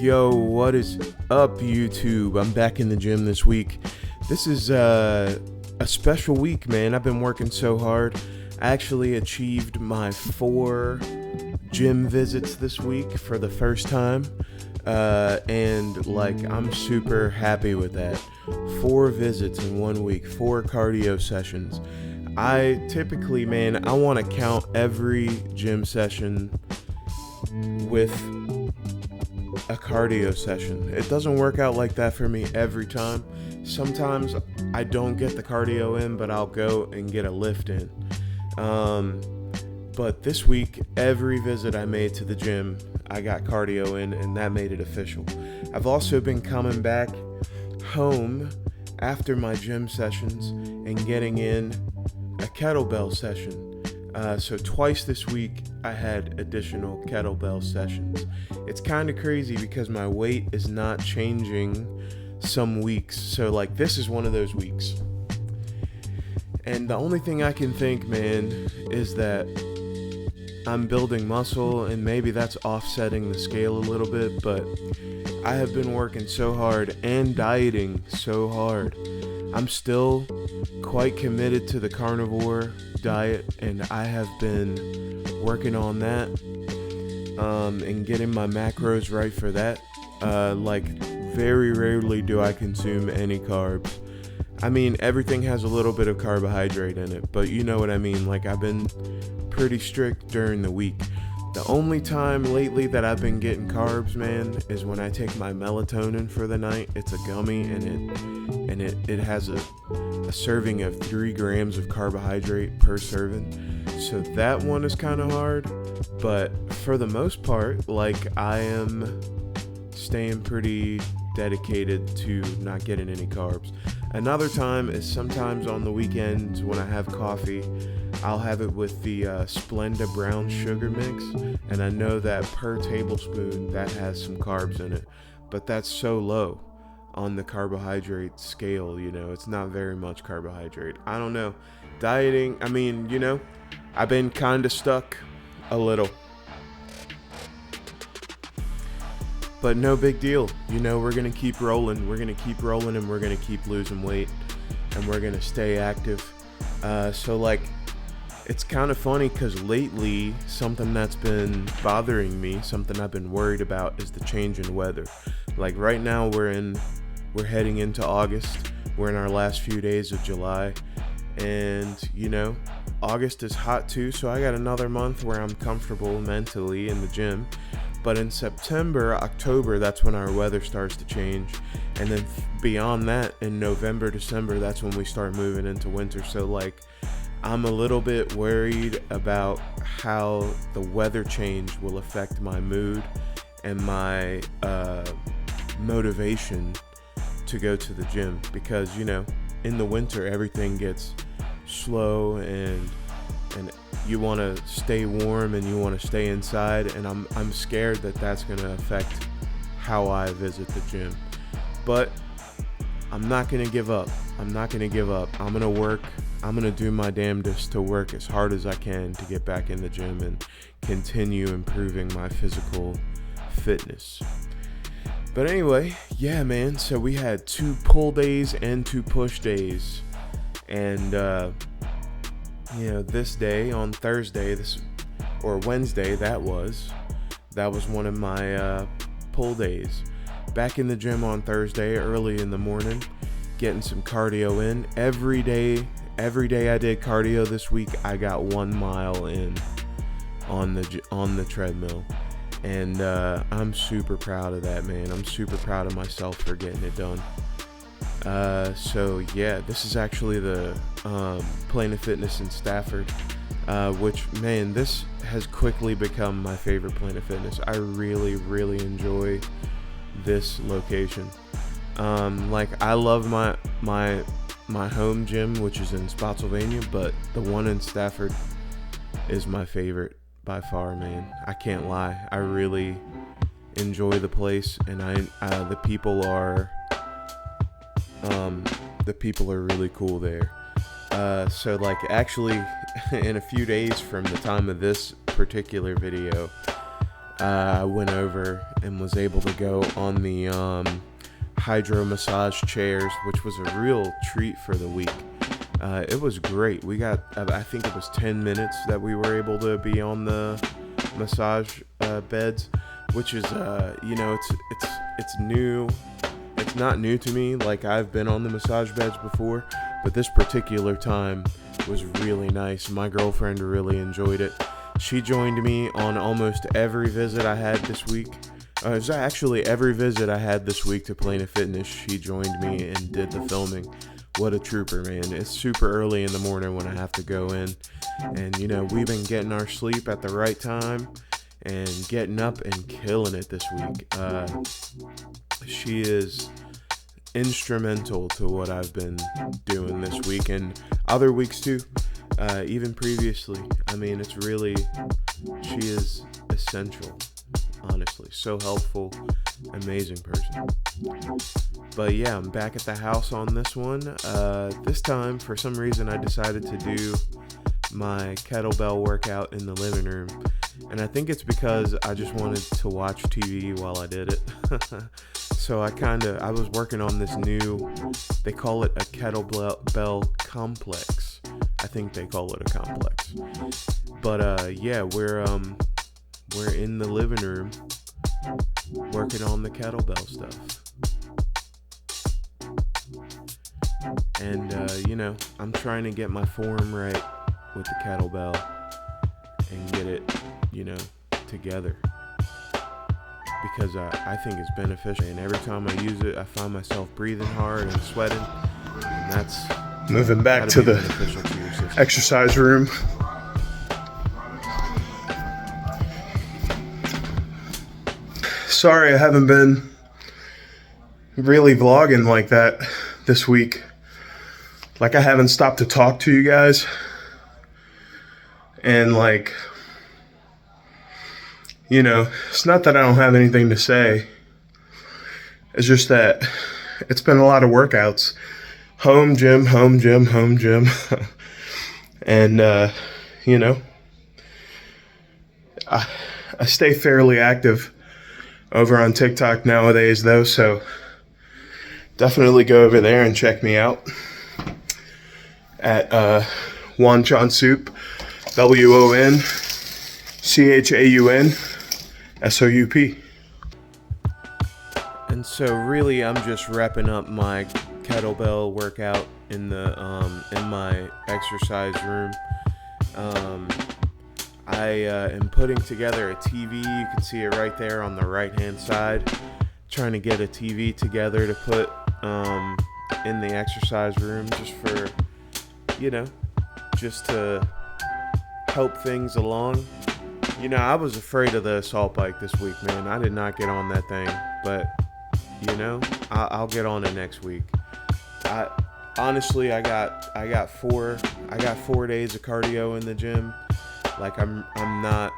Yo, what is up, YouTube? I'm back in the gym this week. This is a special week, man. I've been working so hard. I actually achieved my 4 gym visits this week for the first time. And I'm super happy with that. 4 visits in 1 week, 4 cardio sessions. I typically, man, I want to count every gym session with a cardio session. It doesn't work out like that for me every time. Sometimes I don't get the cardio in, but I'll go and get a lift in. But this week, every visit I made to the gym, I got cardio in, and that made it official. I've also been coming back home after my gym sessions and getting in a kettlebell session. So twice this week, I had additional kettlebell sessions. It's kind of crazy because my weight is not changing some weeks. So this is one of those weeks. And the only thing I can think, man, is that I'm building muscle, and maybe that's offsetting the scale a little bit, but I have been working so hard and dieting so hard. I'm still quite committed to the carnivore diet, and I have been working on that and getting my macros right for that. Very rarely do I consume any carbs. I mean, everything has a little bit of carbohydrate in it, but you know what I mean. I've been pretty strict during the week. The only time lately that I've been getting carbs, man, is when I take my melatonin for the night. It's a gummy, and it has a serving of 3 grams of carbohydrate per serving. So that one is kind of hard, but for the most part, I am staying pretty dedicated to not getting any carbs. Another time is sometimes on the weekends when I have coffee, I'll have it with the Splenda brown sugar mix, and I know that per tablespoon that has some carbs in it, but that's so low on the carbohydrate scale, it's not very much carbohydrate. I don't know. Dieting, I've been kind of stuck a little. But no big deal. We're going to keep rolling. And we're going to keep losing weight. And we're going to stay active. It's kind of funny because lately, something that's been bothering me, something I've been worried about, is the change in weather. Right now, we're heading into August. We're in our last few days of July. And, August is hot too. So I got another month where I'm comfortable mentally in the gym. But in September, October, that's when our weather starts to change. And then beyond that, in November, December, that's when we start moving into winter. So I'm a little bit worried about how the weather change will affect my mood and my motivation to go to the gym. Because, in the winter, everything gets slow and you want to stay warm and you want to stay inside, and I'm scared that that's going to affect how I visit the gym. But I'm not going to give up. I'm going to work. I'm going to do my damnedest to work as hard as I can to get back in the gym and continue improving my physical fitness. But anyway, yeah, man, so we had 2 pull days and 2 push days. And this day on Thursday, Wednesday, that was one of my pull days. Back in the gym on Thursday, early in the morning, getting some cardio in. Every day I did cardio this week, I got 1 mile in on the treadmill. And I'm super proud of that, man. I'm super proud of myself for getting it done. So yeah, this is actually the Planet Fitness in Stafford, which, man, this has quickly become my favorite Planet Fitness. I really, really enjoy this location. I love my home gym, which is in Spotsylvania, but the one in Stafford is my favorite by far, man. I can't lie. I really enjoy the place, and the people are really cool there. So actually in a few days from the time of this particular video, I went over and was able to go on the hydro massage chairs, which was a real treat for the week. It was great. We got, I think it was 10 minutes that we were able to be on the massage beds, which is, it's new. It's not new to me. Like, I've been on the massage beds before, but this particular time was really nice. My girlfriend really enjoyed it. She joined me on almost every visit I had this week. It was actually every visit I had this week to Planet Fitness. She joined me and did the filming. What a trooper, man. It's super early in the morning when I have to go in. And, we've been getting our sleep at the right time and getting up and killing it this week. She is instrumental to what I've been doing this week and other weeks too. Even previously. I mean, she is essential, honestly. So helpful, amazing person. But yeah, I'm back at the house on this one. This time, for some reason, I decided to do my kettlebell workout in the living room. And I think it's because I just wanted to watch TV while I did it. So I was working on this new, they call it a kettlebell complex. I think they call it a complex. But yeah, we're in the living room working on the kettlebell stuff. And I'm trying to get my form right with the kettlebell and get it, together. Because I think it's beneficial, and every time I use it, I find myself breathing hard and sweating, and that's moving back to the exercise room. Sorry, I haven't been really vlogging like that this week. Like, I haven't stopped to talk to you guys, and it's not that I don't have anything to say. It's just that it's been a lot of workouts. Home gym. And, I stay fairly active over on TikTok nowadays, though, so definitely go over there and check me out at Wonchaun Soup, WONCHAUNSOUP. And so really, I'm just wrapping up my kettlebell workout in my exercise room. I am putting together a TV. You can see it right there on the right hand side. Trying to get a TV together to put in the exercise room, just for just to help things along. I was afraid of the assault bike this week, man. I did not get on that thing, but I'll get on it next week. I got 4 days of cardio in the gym. Like, I'm not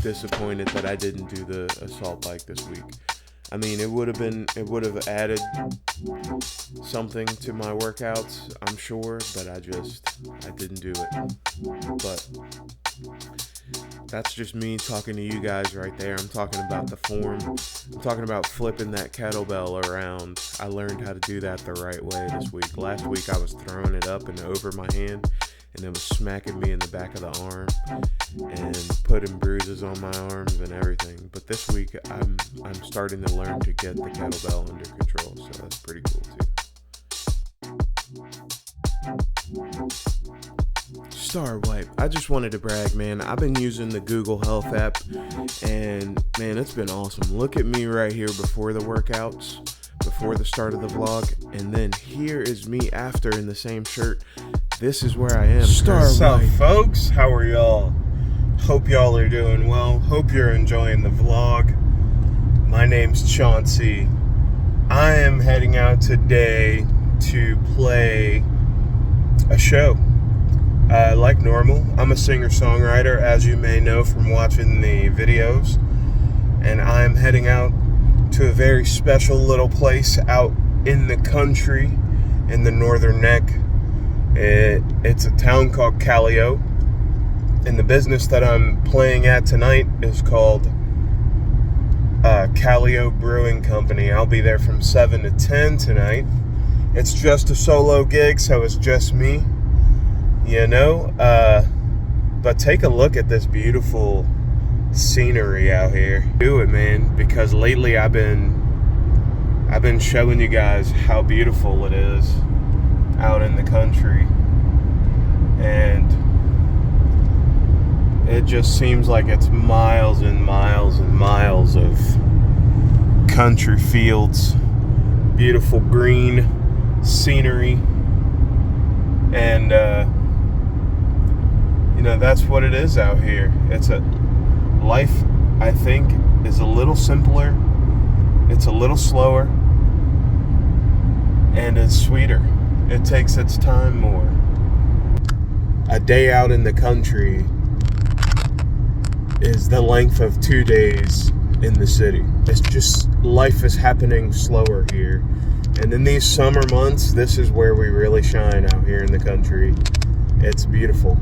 disappointed that I didn't do the assault bike this week. I mean, it would have added something to my workouts, I'm sure, but I didn't do it. But that's just me talking to you guys right there. I'm talking about the form. I'm talking about flipping that kettlebell around. I learned how to do that the right way this week. Last week I was throwing it up and over my hand, and it was smacking me in the back of the arm and putting bruises on my arms and everything. But this week I'm starting to learn to get the kettlebell under control, so that's pretty cool too. Star Wipe. I just wanted to brag, man. I've been using the Google Health app, and man, it's been awesome. Look at me right here before the workouts, before the start of the vlog, and then here is me after in the same shirt. This is where I am. What's up, folks? How are y'all? Hope y'all are doing well. Hope you're enjoying the vlog. My name's Chauncey. I am heading out today to play a show. Like normal, I'm a singer-songwriter, as you may know from watching the videos, and I'm heading out to a very special little place out in the country, in the Northern Neck. It's a town called Callio, and the business that I'm playing at tonight is called Callio Brewing Company. I'll be there from 7 to 10 tonight. It's just a solo gig, so it's just me, you know. But take a look at this beautiful scenery out here. Do it, man, because lately I've been showing you guys how beautiful it is out in the country, and it just seems like it's miles and miles and miles of country fields, beautiful green scenery, and you know, that's what it is out here. It's a life, I think, is a little simpler, it's a little slower, and it's sweeter. It takes its time more. A day out in the country is the length of 2 days in the city. It's just, life is happening slower here. And in these summer months, this is where we really shine out here in the country. It's beautiful.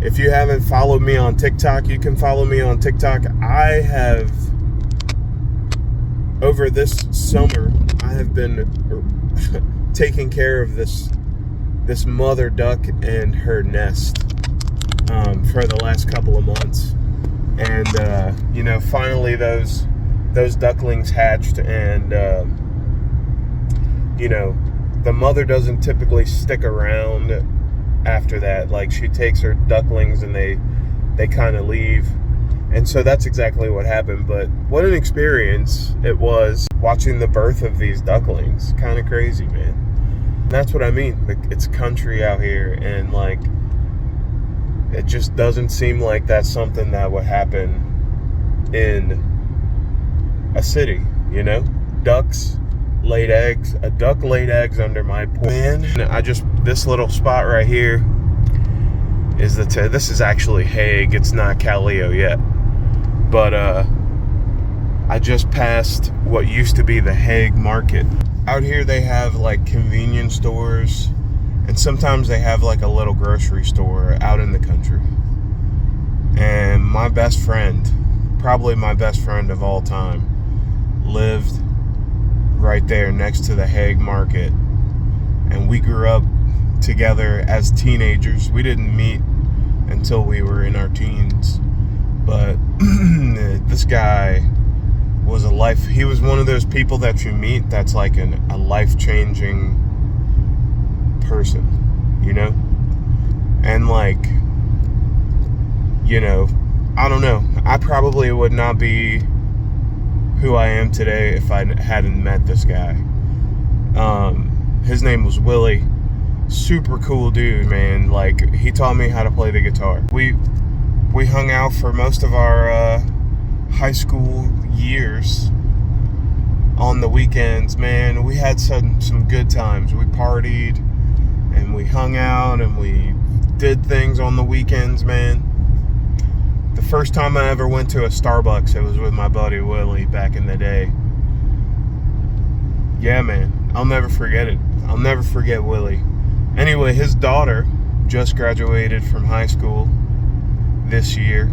If you haven't followed me on TikTok, you can follow me on TikTok. I have, over this summer, I have been taking care of this mother duck and her nest for the last couple of months. And you know, finally those ducklings hatched, and you know, the mother doesn't typically stick around after that. Like, she takes her ducklings and they kind of leave, and so that's exactly what happened. But what an experience it was watching the birth of these ducklings. Kind of crazy, man. And that's what I mean. It's country out here, and like, it just doesn't seem like that's something that would happen in a city, you know? Ducks laid eggs. A duck laid eggs under my porch. Man, this little spot right here is this is actually Hague. It's not Callio yet. But I just passed what used to be the Hague Market. Out here they have like convenience stores, and sometimes they have like a little grocery store out in the country. And my best friend, probably my best friend of all time, lived right there next to the Hague Market. And we grew up together as teenagers. We didn't meet until we were in our teens. But this guy was he was one of those people that you meet that's like a life-changing person, you know? And like, you know, I don't know, I probably would not be who I am today if I hadn't met this guy. His name was Willie. Super cool dude, man. Like, he taught me how to play the guitar. We hung out for most of our high school years on the weekends, man. We had some good times. We partied and we hung out and we did things on the weekends, man. The first time I ever went to a Starbucks, it was with my buddy Willie back in the day. Yeah, man, I'll never forget it. I'll never forget Willie. Anyway, his daughter just graduated from high school this year,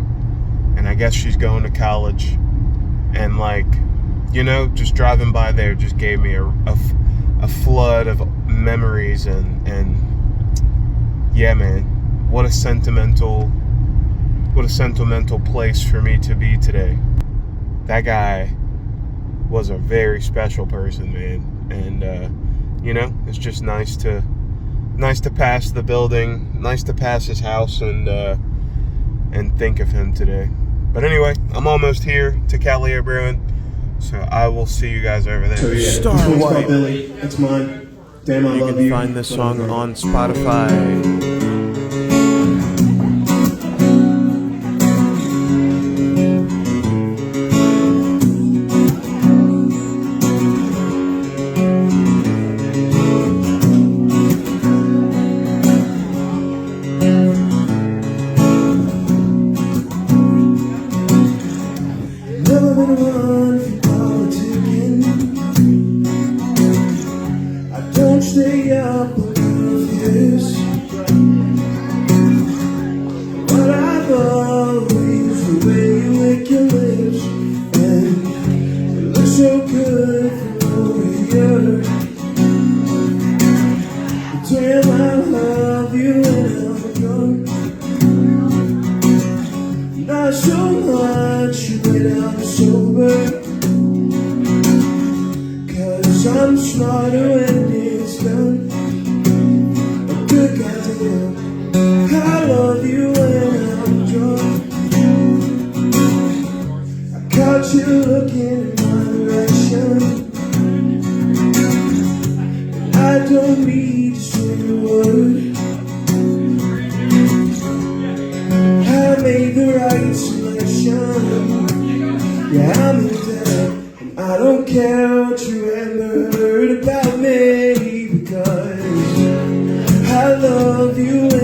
and I guess she's going to college. And like, you know, just driving by there just gave me a flood of memories, and yeah, man, what a sentimental place for me to be today. That guy was a very special person, man. And you know, it's just nice to pass the building, nice to pass his house, and think of him today. But anyway, I'm almost here to Callio Brewing, so I will see you guys over there. So yeah, Star White. Billy, that's mine. Damn, I love you. You can find this song on Spotify. Stay up above this. What I believe is the way you lick your lips, and I'm smarter when it's done. A good guy to love. I love you when I'm drunk. I caught you looking in my direction. I don't need to say a word. I made the right selection. Yeah, I'm in debt, and I don't care what you ever heard about me, because I love you.